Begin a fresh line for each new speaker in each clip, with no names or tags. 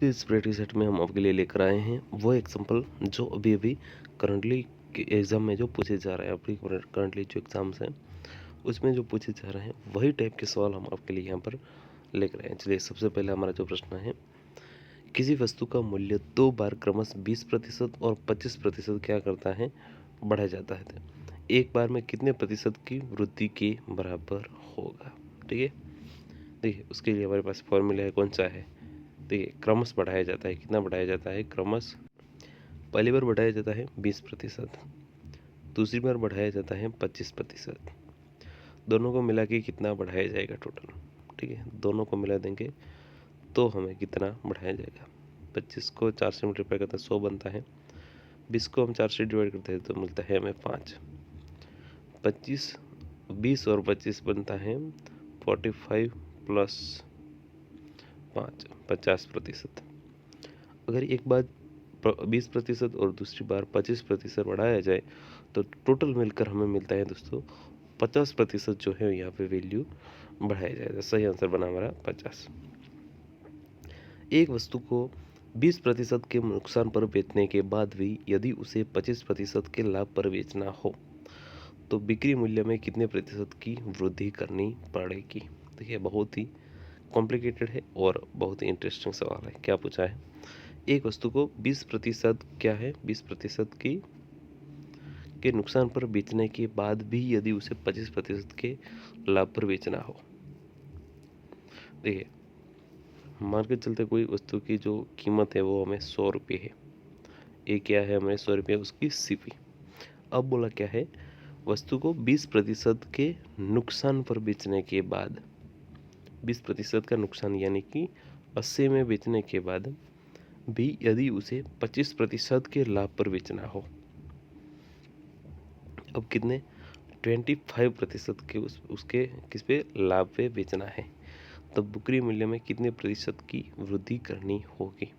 इस practice set में हम आपके लिए लेकर आए हैं वो एग्जाम्पल जो अभी अभी करंटली के एग्ज़ाम में जो पूछे जा रहे हैं। अभी करंटली जो एग्ज़ाम्स हैं उसमें जो पूछे जा रहे हैं वही टाइप के सवाल हम आपके लिए यहाँ पर लेकर आए हैं। चलिए, सबसे पहले हमारा जो प्रश्न है, किसी वस्तु का मूल्य 2 बार क्रमशः 20% और 25% क्या करता है, बढ़ाया जाता है, तो एक बार में कितने प्रतिशत की वृद्धि के बराबर होगा। ठीक है, देखिए उसके लिए हमारे पास फॉर्मूला है, कौन सा है। देखिए, क्रमशः बढ़ाया जाता है, कितना बढ़ाया जाता है, क्रमशः पहली बार बढ़ाया जाता है 20%, दूसरी बार बढ़ाया जाता है 25%, दोनों को मिला के कितना बढ़ाया जाएगा टोटल। ठीक है, दोनों को मिला देंगे तो हमें कितना बढ़ाया जाएगा। 25 को 4 से मल्टीप्लाई करते हैं 100 बनता है, 20 को हम 4 से डिवाइड करते हैं तो मिलता है हमें 5, 25 20 और 25 बनता है 45 प्लस 5 50%। अगर एक बार 20% और दूसरी बार 25% बढ़ाया जाए तो टोटल मिलकर हमें मिलता है दोस्तों 50% जो है यहाँ पे वैल्यू बढ़ाया जाएगा। सही आंसर बना हमारा 50। एक वस्तु को 20% के नुकसान पर बेचने के बाद भी यदि उसे 25% के लाभ पर बेचना हो तो बिक्री मूल्य में कितने प्रतिशत की वृद्धि करनी पड़ेगी। देखिए, बहुत ही कॉम्प्लिकेटेड है और बहुत ही इंटरेस्टिंग सवाल है। क्या पूछा है, एक वस्तु को 20% क्या है, 20% की के नुकसान पर बेचने के बाद भी यदि उसे 25% के लाभ पर बेचना हो। देखिए, मान के चलते कोई वस्तु की जो कीमत है वो हमें 100 रुपये है, ये क्या है, हमें 100 रुपये उसकी सीपी। अब बोला क्या है, वस्तु को 20% के नुकसान पर बेचने के बाद, 20% का नुकसान यानी कि 80 में बेचने के बाद भी यदि उसे 25% के लाभ पर बेचना हो। अब कितने, 25% के उसके किस पे, लाभ पे बेचना है, तो बिक्री मूल्य में कितने प्रतिशत की वृद्धि करनी होगी।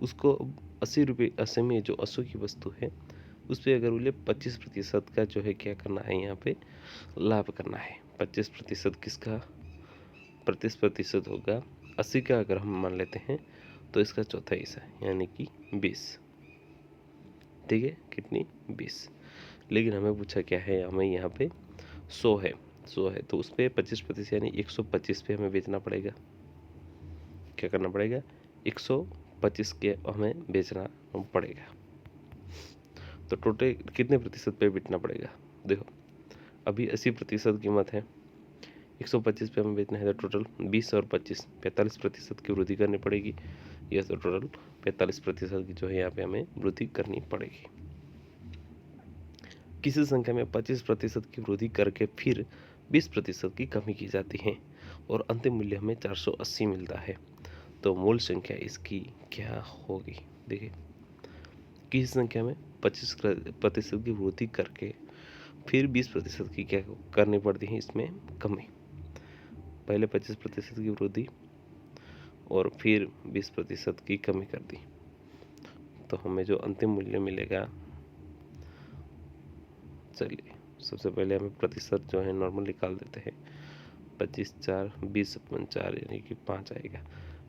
उसको 80 रुपये, 80 में जो 80 की वस्तु है उस पर अगर बोले 25% का जो है क्या करना है, यहाँ पे लाभ करना है। 25% किसका, 25% होगा 80 का, अगर हम मान लेते हैं तो इसका चौथा हिस्सा यानी कि 20। ठीक है, कितनी, 20। लेकिन हमें पूछा क्या है, हमें यहाँ पे 100 है, 100 है तो उस पर 25% यानी 125 पे हमें बेचना पड़ेगा। क्या करना पड़ेगा, 125 के हमें बेचना पड़ेगा। तो टोटल कितने प्रतिशत पे बेचना पड़ेगा। देखो, अभी 80% कीमत है, 125 पे हमें बेचना है तो टोटल 20 और 25 45% की वृद्धि करनी पड़ेगी। यह तो टोटल 45% की जो है यहाँ पे हमें वृद्धि करनी पड़ेगी। किसी संख्या में 25% की वृद्धि करके फिर 20% की कमी की जाती है और अंतिम मूल्य हमें 480 मिलता है, तो मूल संख्या इसकी क्या होगी। देखिए, किसी संख्या में 25% की वृद्धि करके फिर 20% की क्या करनी पड़ती है, इसमें कमी। पहले 25% की वृद्धि और फिर 20% की कमी कर दी, तो हमें जो अंतिम मूल्य मिलेगा, चलिए सबसे पहले हमें प्रतिशत जो है नॉर्मल निकाल देते हैं। 25 4 20 अपन 4 यानी कि 5 आएगा।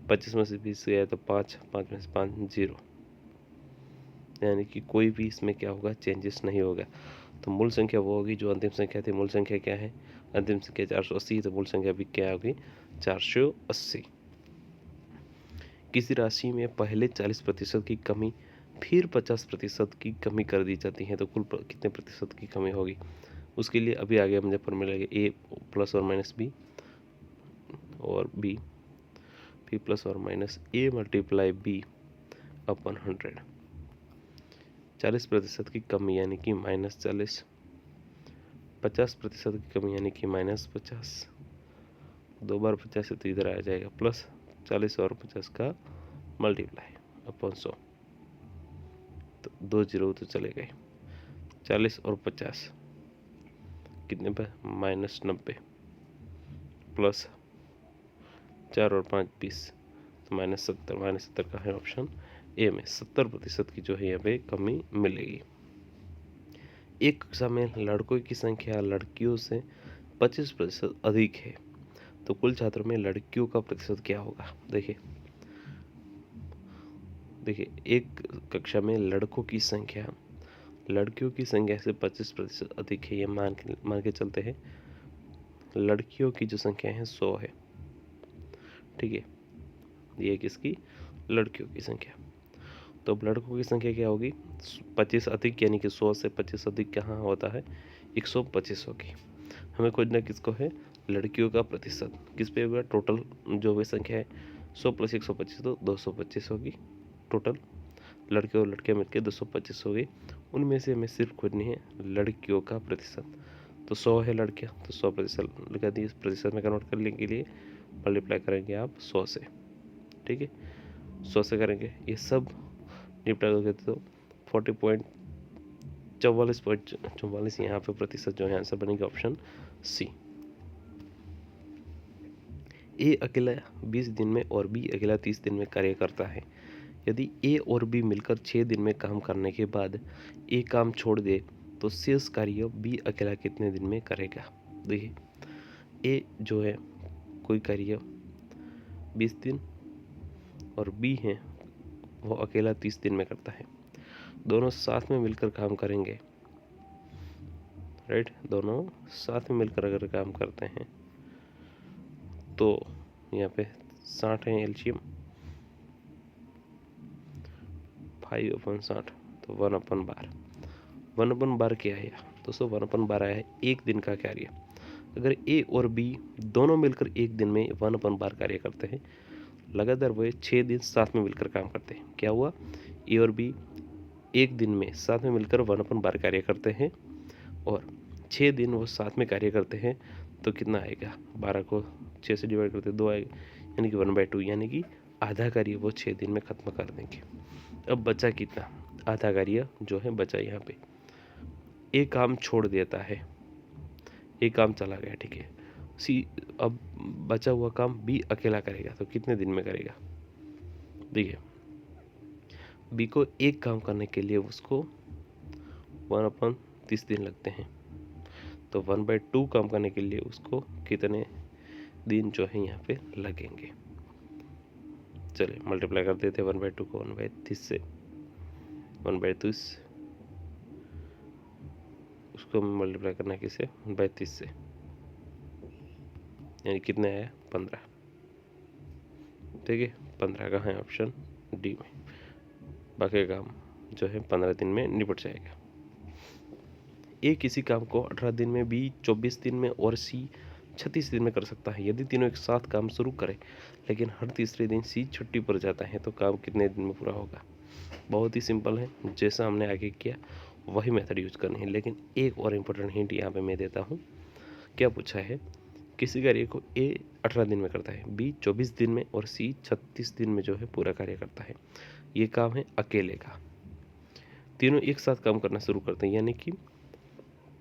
25 में से 20 गया तो 5, 5 में से 5 0, यानी कि कोई भी इसमें क्या होगा, चेंजेस नहीं होगा। तो मूल संख्या वो होगी जो अंतिम संख्या थी। मूल संख्या क्या है, अंतिम संख्या 480, तो मूल संख्या भी क्या होगी, 480। किसी राशि में पहले 40% की कमी फिर 50% की कमी कर दी जाती है तो कुल कितने प्रतिशत की कमी होगी। उसके लिए अभी आगे मुझे फॉर्मूला लगे, ए प्लस और माइनस बी और बी प्लस और माइनस ए मल्टीप्लाई बी अपन 100। 40% की कमी यानी कि -40, 50% की कमी यानी कि -50, 2 बार 50 है तो इधर आ जाएगा प्लस 40 और 50 का मल्टीप्लाई अपन 100, तो 2 जीरो तो चले गए। 40 और 50 कितने पे, -90 प्लस 4 और 5 20, तो -70। -70 का है ऑप्शन ए में 70% की जो है यहाँ पे कमी मिलेगी। एक कक्षा में लड़कों की संख्या लड़कियों से 25% अधिक है तो कुल छात्रों में लड़कियों का प्रतिशत क्या होगा। देखिए, देखिए, एक कक्षा में लड़कों की संख्या लड़कियों की संख्या से 25% अधिक है, ये मान के चलते हैं। लड़कियों की जो संख्या है 100 है, ठीक है। ये किसकी? लड़कियों की संख्या। तो अब लड़कों की संख्या क्या होगी? 25 अधिक, यानी कि 100 से 25 अधिक कहाँ होता है? 125 होगी। हमें खोजना किसको है? लड़कियों का प्रतिशत। किस पे होगा? टोटल जो भी संख्या है 100 + 125 तो 225 होगी टोटल। लड़के और लड़कियां मिलकर 225 हो गई। उनमें से हमें सिर्फ खोजनी है लड़कियों का प्रतिशत। तो 100 है लड़कियां, तो 100% लगा दी। प्रतिशत में कन्वर्ट करने के लिए मल्टीप्लाई करेंगे आप 100 से, ठीक है। 100 से करेंगे, ये सब निपटा दोगे तो 40.44 यहाँ पे प्रतिशत जो है आंसर बनेगा ऑप्शन सी। ए अकेला 20 दिन में और बी अकेला 30 दिन में कार्य करता है। यदि ए और बी मिलकर 6 दिन में काम करने के बाद ए काम छोड़ दे तो शेष कार्य बी अकेला कितने दिन में करेगा? देखिए, ए जो है कोई कार्य 20 दिन और बी है वो अकेला 30 दिन में करता है। दोनों साथ में मिलकर काम करेंगे, राइट। दोनों साथ में मिलकर अगर काम करते हैं तो यहाँ पे 60 है एलसीएम, 5/60 तो 1/12। 1/12 क्या है दोस्तों? 1/12 आया है एक दिन का कार्य। अगर ए और बी दोनों मिलकर एक दिन में 1/12 कार्य करते हैं, लगातार वो 6 दिन साथ में मिलकर काम करते हैं, क्या हुआ? ए और बी एक दिन में साथ में मिलकर 1/12 कार्य करते हैं और 6 दिन वो साथ में कार्य करते हैं, तो कितना आएगा? 12 को 6 से डिवाइड करते 2 आएगा, यानी कि 1/2, यानी कि आधा कार्य वो 6 दिन में खत्म कर देंगे। अब बचा कितना? आधा कार्य जो है बचा यहाँ पे। एक काम छोड़ देता है, एक काम चला गया, ठीक है। सी अब बचा हुआ काम बी अकेला करेगा, तो कितने दिन में करेगा? देखिए, बी को एक काम करने के लिए उसको 1/30 दिन लगते हैं, तो 1/2 काम करने के लिए उसको कितने दिन जो है यहाँ पे लगेंगे? चलिए मल्टीप्लाई कर देते हैं 1/2 को 1/30 से, 1/30 उसको मल्टीप्लाई करना किसे? 1/30 से, यानी कितने आया? 15, ठीक है। 15 का है ऑप्शन डी में। बाकी काम जो है 15 दिन में निपट जाएगा। ए किसी काम को 18 दिन में, बी 24 दिन में और सी 36 दिन में कर सकता है। यदि तीनों एक साथ काम शुरू करें लेकिन हर तीसरे दिन सी छुट्टी पर जाता है तो काम कितने दिन में पूरा होगा? बहुत ही सिंपल है, जैसा हमने आगे किया वही मेथड यूज करनी है। लेकिन एक और इम्पोर्टेंट हिंट यहाँ पे मैं देता हूँ। क्या पूछा है? किसी कार्य को ए 18 दिन में करता है, बी 24 दिन में और सी 36 दिन में जो है पूरा कार्य करता है। ये काम है अकेले का। तीनों एक साथ काम करना शुरू करते हैं, यानी कि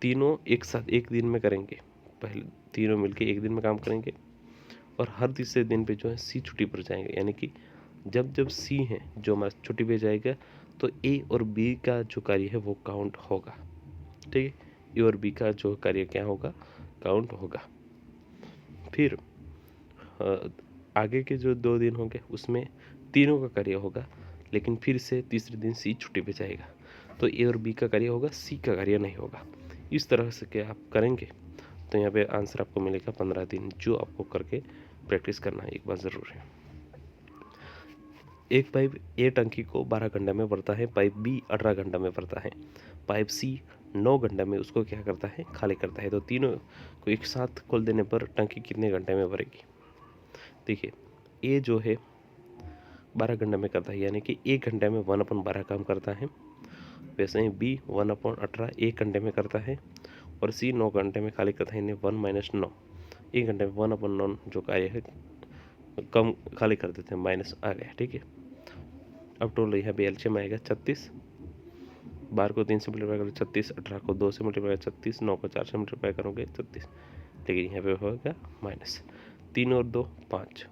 तीनों एक साथ एक दिन में करेंगे। पहले तीनों मिलके एक दिन में काम करेंगे और हर तीसरे दिन पे जो है सी छुट्टी पर जाएंगे, यानी कि जब जब सी है जो हमारा छुट्टी पे जाएगा तो ए और बी का जो कार्य है वो काउंट होगा, ठीक है। ए और बी का जो कार्य क्या होगा? काउंट होगा। फिर आगे के जो 2 दिन होंगे उसमें तीनों का कार्य होगा, लेकिन फिर से तीसरे दिन सी छुट्टी पे जाएगा तो ए और बी का कार्य होगा, सी का कार्य नहीं होगा। इस तरह से क्या आप करेंगे तो यहाँ पे आंसर आपको मिलेगा 15 दिन, जो आपको करके प्रैक्टिस करना एक बार ज़रूर है। एक पाइप ए टंकी को 12 घंटे में भरता है, पाइप बी 18 घंटा में भरता है, पाइप सी 9 घंटे में उसको क्या करता है? खाली करता है। तो तीनों को एक साथ खोल देने पर टंकी कितने घंटे में भरेगी? देखिए, ए जो है 12 घंटे में करता है, यानी कि 1 घंटे में 1/12 काम करता है। वैसे ही बी 1/18 1 घंटे में करता है और सी 9 घंटे में खाली करता है, यानी 1 - 9, 1 घंटे में 1/9 जो कार्य है कम खाली कर देते हैं, माइनस आ गया, ठीक है। अब टोटल यहाँ पे एलसीएम आएगा 36। 12 को 3 से मल्टीप्लाई करो 36, 18 को 2 से मल्टीप्लाई 36, 9 को 4 से मल्टीप्लाई करोगे 36, लेकिन यहाँ पे होगा माइनस। 3 और 2 5,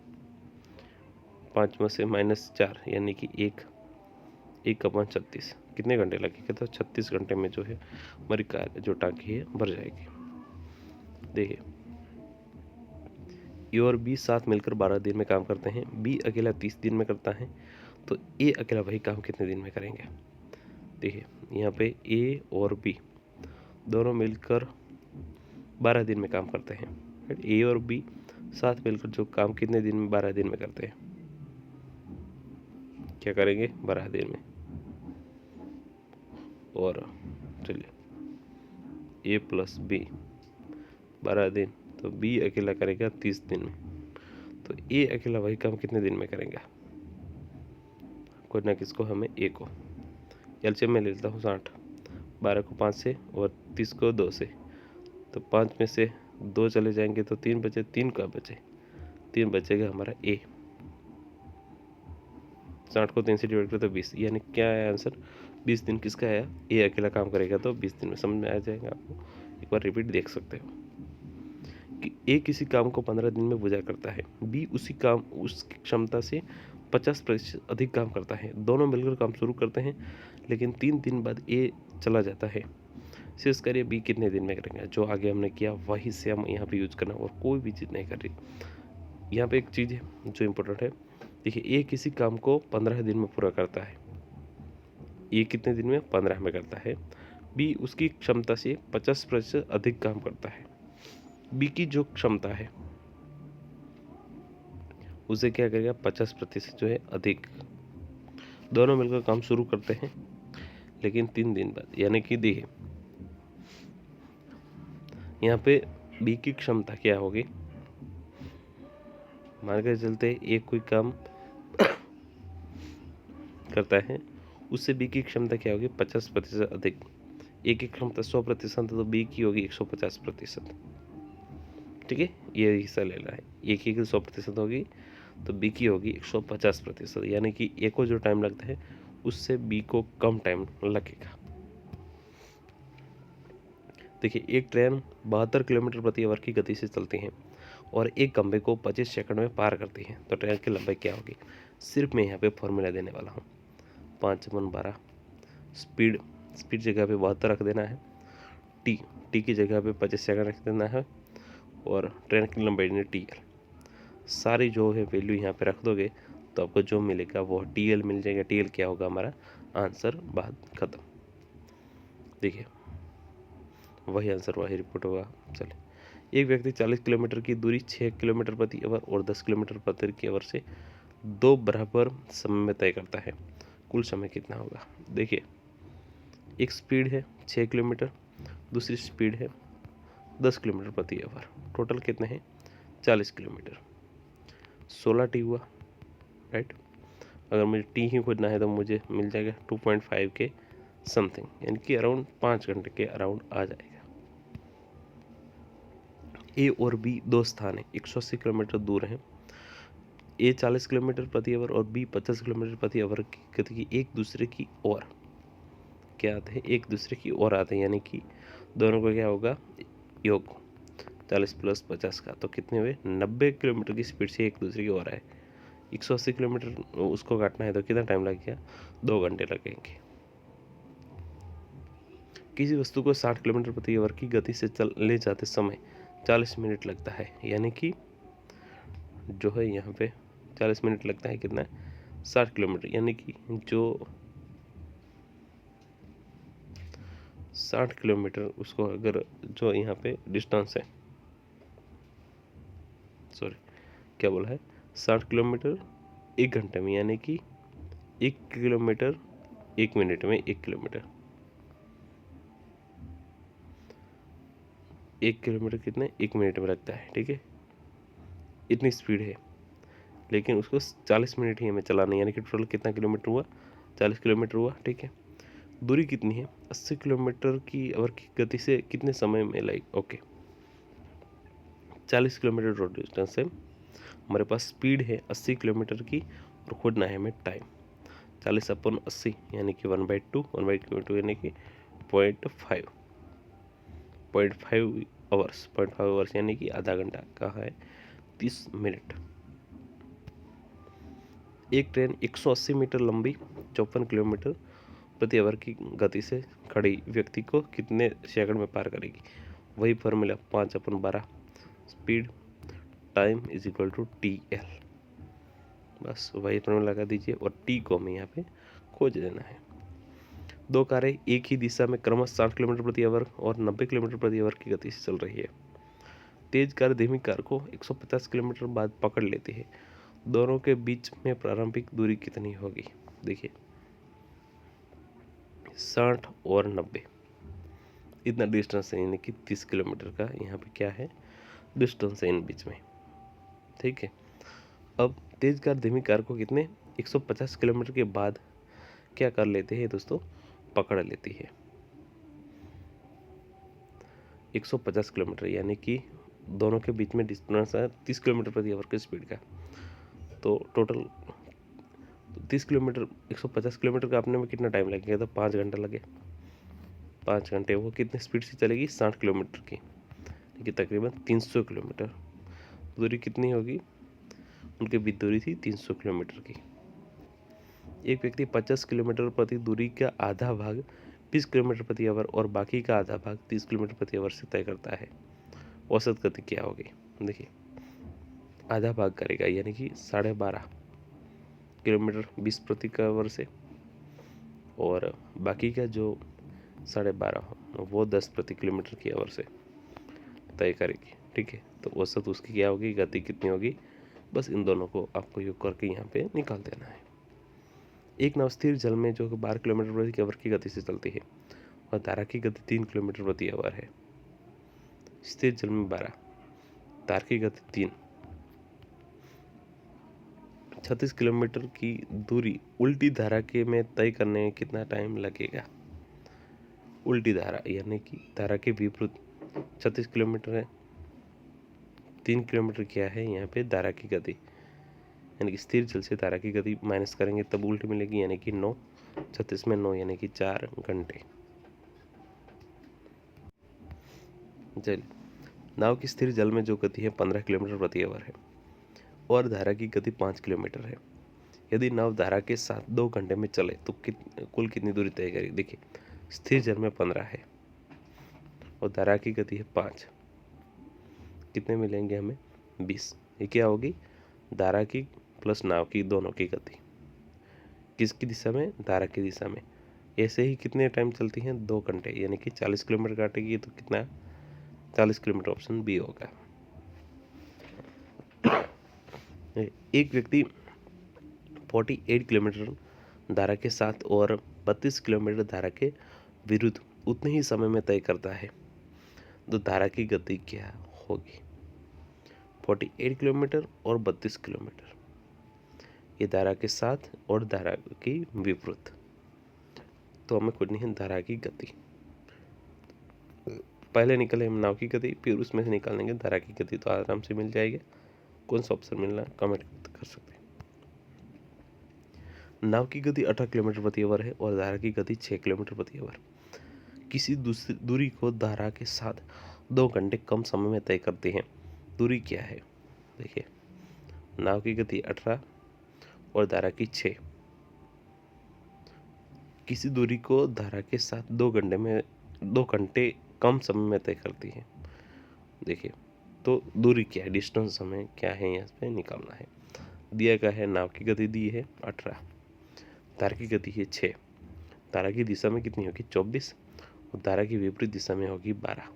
5 में से -4 यानी कि 1/36 कितने घंटे लगेंगे? तो 36 घंटे में जो है हमारी कार जो टांकी है भर जाएगी। देखिए, ए और बी साथ मिलकर 12 दिन में काम करते हैं, बी अकेला 30 दिन में करता है, तो ए अकेला वही काम कितने दिन में करेंगे। देखिए यहाँ पे ए और बी दोनों मिलकर 12 दिन में काम करते हैं। ए और बी साथ मिलकर जो काम कितने दिन में, 12 दिन में करते हैं, क्या करेंगे 12 दिन में। और चलिए ए प्लस बी 12 दिन, तो बी अकेला करेगा 30 दिन में, तो ए अकेला वही काम कितने दिन में करेगा, कोई ना किसको, हमें ए को। एलसीएम में ले लेता हूँ 60, 12 को 5 से और 30 को 2 से, तो 5 में से 2 चले जाएंगे तो 3 बचे, 3 का बचे, 3 बचेगा हमारा ए। 60 को 3 से डिवाइड करें तो 20, यानी क्या है आंसर, 20 दिन किसका आया, ए अकेला काम करेगा, तो 20 दिन में। समझ में आ जाएगा आपको, एक बार रिपीट देख सकते हो कि ए किसी काम को 15 दिन में पूरा करता है, बी उसकी क्षमता से 50% अधिक काम करता है, दोनों मिलकर काम शुरू करते हैं, लेकिन 3 दिन बाद ए चला जाता है। शेष करिए बी कितने दिन में करेंगे, जो आगे हमने किया वही से हम यहाँ पे यूज करना, और कोई भी चीज़ नहीं कर रही। यहाँ पे एक चीज़ है जो इम्पोर्टेंट है, देखिए ए किसी काम को 15 दिन में पूरा करता है, ए कितने दिन में, 15 में करता है, बी उसकी क्षमता से 50% अधिक काम करता है, बी की जो क्षमता है उसे क्या करेगा, 50% जो है अधिक, दोनों मिलकर काम शुरू करते हैं, लेकिन 3 दिन बाद, यानी कि देखिए यहाँ पे बी की क्षमता क्या होगी, मान के चलते एक कोई काम करता है, उससे बी की क्षमता क्या होगी, 50% अधिक, ए की क्षमता 100% तो बी की होगी 150%। ठीक है, ये हिस्सा लेना है, ए की 100% होगी तो बी की होगी 150%, यानी कि ए को जो टाइम लगता है उससे बी को कम टाइम लगेगा। देखिए एक ट्रेन 72 किलोमीटर प्रति आवर की गति से चलती है और एक खंभे को 25 सेकंड में पार करती है, तो ट्रेन की लंबाई क्या होगी। सिर्फ मैं यहाँ पे फॉर्मूला देने वाला हूँ, 5×12 स्पीड जगह पे 72 रख देना है, टी की जगह पे 25 सेकंड रख देना है, और ट्रेन की लंबाई ने TL। सारी जो है वैल्यू यहाँ पे रख दोगे तो आपको जो मिलेगा वो TL मिल जाएगा। TL क्या होगा हमारा आंसर, बात खत्म। देखिए वही आंसर वही रिपोर्ट होगा। चलिए एक व्यक्ति 40 किलोमीटर की दूरी 6 किलोमीटर प्रति आवर और 10 किलोमीटर प्रति आवर से 2 बराबर समय में तय करता है, कुल समय कितना होगा। देखिए एक स्पीड है 6 किलोमीटर, दूसरी स्पीड है 10 किलोमीटर प्रति आवर, टोटल कितने हैं 40 किलोमीटर, 16 टी हुआ, राइट। अगर मुझे टी ही खोजना है तो मुझे मिल जाएगा 2.5 के समथिंग, यानी कि अराउंड 5 घंटे के अराउंड आ जाएगा। ए और बी दो स्थान है, 180 किलोमीटर दूर हैं, ए 40 किलोमीटर प्रति आवर और बी 50 किलोमीटर प्रति आवर की गति की एक दूसरे की ओर क्या आते हैं, एक दूसरे की ओर आते हैं, यानी कि दोनों को क्या होगा योग 40 + 50 का, तो कितने हुए 90 किलोमीटर की स्पीड से एक दूसरे की ओर आए। 180 किलोमीटर उसको काटना है तो कितना टाइम लगेगा, 2 घंटे लगेंगे। किसी वस्तु को 60 किलोमीटर प्रति आवर की गति से ले जाते समय 40 मिनट लगता है, यानी कि जो है यहाँ पे 40 मिनट लगता है, कितना 60 किलोमीटर, यानी कि जो 60 किलोमीटर उसको अगर जो यहाँ पे डिस्टेंस है, सॉरी क्या बोला है, 60 किलोमीटर 1 घंटे में, यानी कि 1 किलोमीटर 1 मिनट में, 1 किलोमीटर 1 किलोमीटर कितने 1 मिनट में लगता है। ठीक है, इतनी स्पीड है, लेकिन उसको 40 मिनट ही हमें चलाना है, यानी कि टोटल कितना किलोमीटर हुआ 40 किलोमीटर हुआ। ठीक है, दूरी कितनी है 80 किलोमीटर की आवर की गति से कितने समय में like okay 40 kilometre road distance है, हमारे पास स्पीड है 80 किलोमीटर की और खोजना है हमें टाइम 40/80, यानी कि 1/2 1/2 यानी कि 0.5 आवर्स यानी कि आधा घंटा कहाँ है 30 मिनट। एक ट्रेन 180 मीटर लंबी 54 किलोमीटर प्रति आवर की गति से खड़ी व्यक्ति को कितने सेकंड में पार करेगी। वही formula 5/12 speed time is equal to TL। बस वही फॉर्मूला लगा दीजिए और टी को हमें यहाँ पे खोज लेना है। दो कारें एक ही दिशा में क्रमशः 60 किलोमीटर प्रति आवर और 90 किलोमीटर प्रति आवर की गति से चल रही है। तेज कार धीमी कार को 150 किलोमीटर बाद पकड़ लेती है। दोनों के बीच में प्रारंभिक दूरी कितनी होगी? देखिए 60 और 90 इतना डिस्टेंस है, यानी कि 30 किलोमीटर का यहाँ पे क्या है डिस्टेंस है इन बीच में। ठीक है, अब तेज कार धीमी कार को कितने 150 किलोमीटर के बाद क्या कर लेते हैं दोस्तों? पकड़ लेती है। 150 किलोमीटर यानी कि दोनों के बीच में डिस्टेंस है 30 किलोमीटर प्रति आवर की स्पीड का। तो टोटल 30 किलोमीटर 150 किलोमीटर का अपने में कितना टाइम लगेगा? तो 5 घंटा लगे। 5 घंटे वो कितने स्पीड से चलेगी? 60 किलोमीटर की, कि तकरीबन 300 किलोमीटर। दूरी कितनी होगी? उनके बीच दूरी थी 300 किलोमीटर की। एक व्यक्ति 50 किलोमीटर प्रति दूरी का आधा भाग 20 किलोमीटर प्रति आवर और बाकी का आधा भाग 30 किलोमीटर प्रति आवर से तय करता है। औसत गति क्या होगी? देखिए आधा भाग करेगा यानी कि 12.5 किलोमीटर 20 प्रति आवर से, और बाकी का जो 12.5 वो 10 प्रति किलोमीटर की आवर से तय करेगी। ठीक है, तो औसत उसकी क्या होगी? गति कितनी होगी? बस इन दोनों को आपको योग करके यहाँ पे निकाल देना है। एक नाव स्थिर जल में जो 12 किलोमीटर प्रति आवर की गति से चलती है और धारा की गति 3 किलोमीटर प्रति आवर है। स्थिर जल में 12, धारा की गति 3, 36 किलोमीटर की दूरी उल्टी धारा के में तय करने में कितना टाइम लगेगा? उल्टी धारा यानी कि धारा के विपरीत 36 किलोमीटर है, 3 किलोमीटर क्या है यहाँ पे धारा की गति, यानी कि स्थिर जल से धारा की गति माइनस करेंगे तब उल्टी मिलेगी, यानी कि 9, 36 में 9 यानी कि 4 घंटे। चलिए, नाव की स्थिर जल में जो गति है 15 किलोमीटर प्रति आवर है और धारा की गति 5 किलोमीटर है। यदि नाव धारा के साथ 2 घंटे में चले तो कुल कितनी दूरी तय करेगी? देखिए स्थिर जल में 15 है और धारा की गति है 5, कितने मिलेंगे हमें? 20। ये क्या होगी? धारा की प्लस नाव की दोनों की गति। किसकी दिशा में? धारा की दिशा में। ऐसे ही कितने टाइम चलती हैं? 2 घंटे, यानी कि 40 किलोमीटर काटेगी तो कितना? 40 किलोमीटर, ऑप्शन बी होगा। एक व्यक्ति 48 किलोमीटर धारा के साथ और 32 किलोमीटर धारा के विरुद्ध उतने ही समय में तय करता है, तो धारा की गति क्या होगी? 48 किलोमीटर और 32 किलोमीटर, ये धारा के साथ और धारा की विपरीत, तो हमें खोजनी है धारा की गति। पहले निकले हम नाव की गति, फिर उसमें से निकाल लेंगे धारा की गति, तो आराम से मिल जाएगा। कौन सा ऑप्शन मिलना कमेंट कर सकते हैं। नाव की गति 18 किलोमीटर प्रति आवर है और धारा की गति 6 किलोमीटर प्रति आवर। किसी दूसरी दूरी को धारा के साथ 2 घंटे कम समय में तय करते हैं, दूरी क्या है? देखिए नाव की गति 18 और धारा की 6, किसी दूरी को धारा के साथ 2 घंटे कम समय में तय करती है। देखिए तो दूरी क्या है? डिस्टेंस हमें क्या है यहाँ पे निकालना है। दिया क्या है? नाव की गति दी है 18, धारा की गति है 6, धारा की दिशा में कितनी होगी? 24, और धारा की विपरीत दिशा में होगी 12।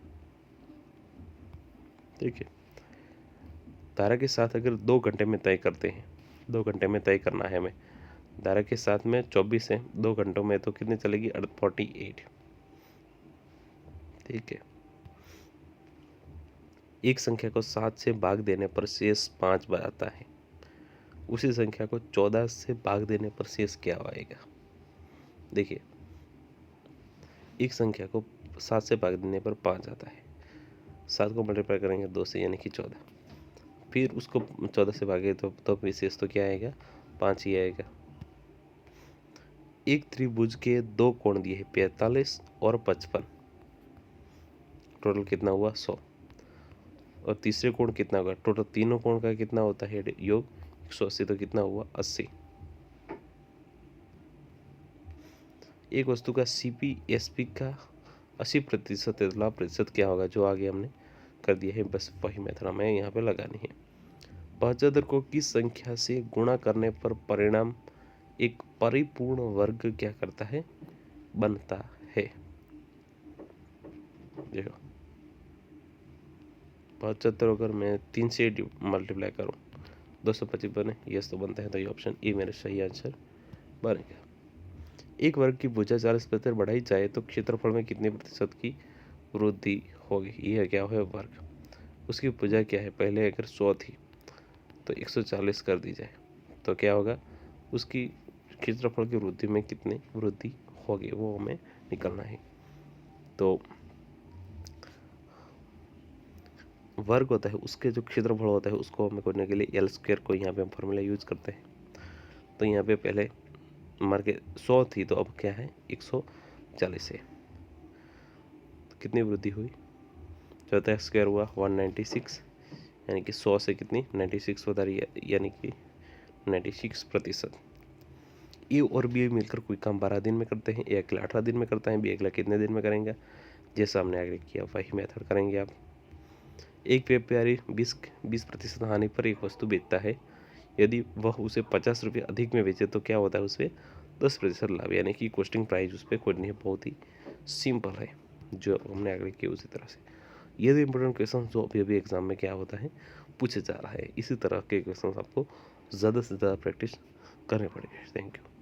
ठीक है, धारा के साथ अगर 2 घंटे में तय करते हैं, 2 घंटे में तय करना है हमें, धारा के साथ में 24 है, 2 घंटों में तो कितनी चलेगी? 48। ठीक है, एक संख्या को 7 से भाग देने पर शेष 5 आता है, उसी संख्या को 14 से भाग देने पर शेष क्या आएगा? देखिए एक संख्या को 7 से भाग देने पर 5 आता है, 7 को मल्टीप्लाई करेंगे 2 से यानी कि 14, फिर उसको 14 से भागे तो विशेष तो क्या आएगा? 5 ही आएगा। एक त्रिभुज के 2 कोण दिए हैं 45 और 55, टोटल कितना हुआ? 100। और तीसरे कोण कितना होगा? टोटल तीनों कोण का कितना होता है योग? 180, तो कितना हुआ? 80। एक वस्तु का CP/SP का 80% 13% क्या होगा? जो आगे हमने कर दिया है, बस वही मेथड हमें यहाँ पे लगानी है। 75 को किस संख्या से गुणा करने पर परिणाम एक परिपूर्ण वर्ग क्या करता है, बनता है। देखो 75 अगर मैं 3 से मल्टीप्लाई करूँ 225 बने, यस तो बनता है, तो ये ऑप्शन ए मेरा सही आंसर बनेगा। एक वर्ग की भुजा 40% बढ़ाई जाए तो क्षेत्रफल में कितने प्रतिशत की वृद्धि होगी। यह क्या है वर्ग, उसकी भुजा क्या है, पहले अगर 100 थी तो 140 कर दी जाए तो क्या होगा, उसकी क्षेत्रफल की वृद्धि में कितनी वृद्धि होगी वो हमें निकलना है। तो वर्ग होता है उसके जो क्षेत्रफल होता है उसको हमें करने के लिए एल स्क्वायर को यहाँ पे हम फॉर्मूला यूज करते हैं। तो यहाँ पे पहले मार के 100 थी तो अब क्या है 140 है, तो कितनी वृद्धि हुई, चौथा स्क्वायर हुआ 196, यानी कि 100 से कितनी 96 होता रही है, यानी कि 96%। ए और बी मिलकर कोई काम 12 दिन में करते हैं, ए अकेला 18 दिन में करता है, बी अकेला कितने दिन में करेंगे, जैसा हमने आगे किया वही मेथड करेंगे आप। एक व्यापारी 20% हानि पर एक वस्तु बेचता है, यदि वह उसे 50 रुपये अधिक में बेचे तो क्या होता है, उसपे 10% लाभ, यानी कि कॉस्टिंग प्राइस उस पर खोजनी है। बहुत ही सिंपल है जो हमने आगे किया उसी तरह से। ये भी इंपॉर्टेंट क्वेश्चन जो अभी अभी एग्जाम में क्या होता है पूछे जा रहा है, इसी तरह के क्वेश्चन आपको ज़्यादा से ज़्यादा प्रैक्टिस करने पड़ेंगे। Thank you.